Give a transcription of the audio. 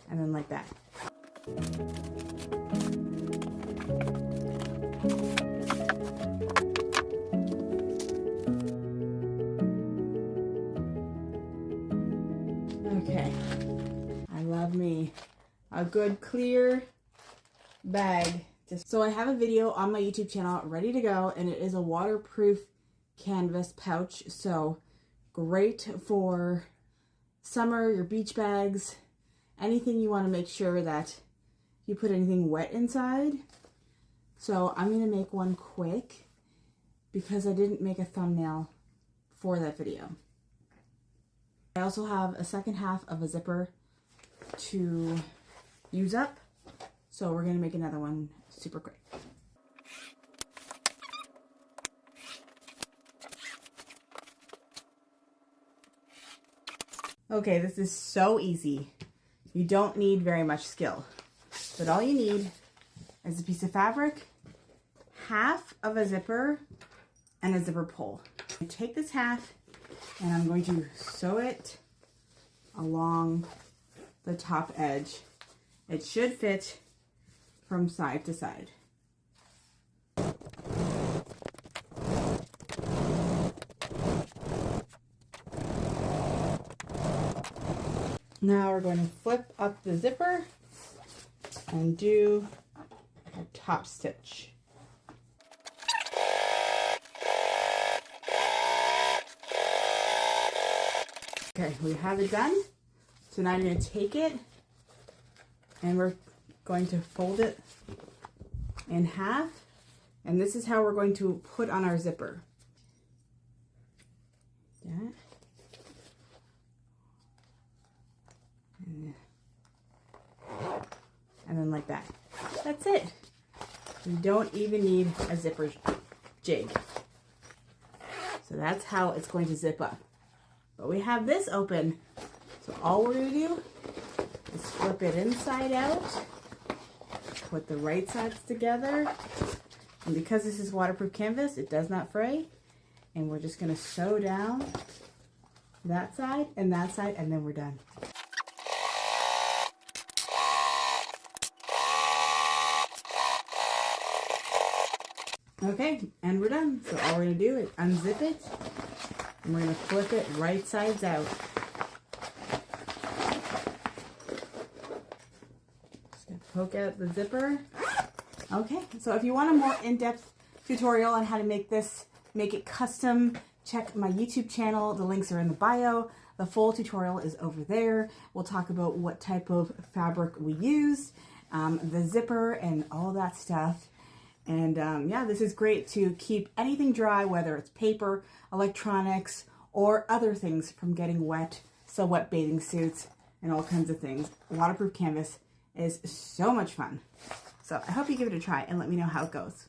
And then like that. Okay, I love me a good clear bag. So I have a video on my YouTube channel ready to go, and it is a waterproof canvas pouch. So great for summer, your beach bags, anything you want to make sure that you put anything wet inside. So I'm going to make one quick because I didn't make a thumbnail for that video. I also have a second half of a zipper to use up. So we're going to make another one super quick. Okay, this is so easy. You don't need very much skill, but all you need is a piece of fabric, half of a zipper, and a zipper pull. I take this half and I'm going to sew it along the top edge. It should fit from side to side. Now we're going to flip up the zipper and do a top stitch. Okay, we have it done. So now I'm going to take it and we're going to fold it in half. And this is how we're going to put on our zipper. That. And then like that. That's it. You don't even need a zipper jig. So that's how it's going to zip up. But we have this open. So all we're going to do is flip it inside out. Put the right sides together. And because this is waterproof canvas, it does not fray. And we're just going to sew down that side, and then we're done. Okay, and we're done. So all we're going to do is unzip it, and we're going to flip it right sides out. Just going to poke out the zipper. Okay, so if you want a more in-depth tutorial on how to make this, make it custom, check my YouTube channel. The links are in the bio. The full tutorial is over there. We'll talk about what type of fabric we used, the zipper, and all that stuff. And yeah, this is great to keep anything dry, whether it's paper, electronics, or other things from getting wet. So wet bathing suits and all kinds of things. Waterproof canvas is so much fun. So I hope you give it a try and let me know how it goes.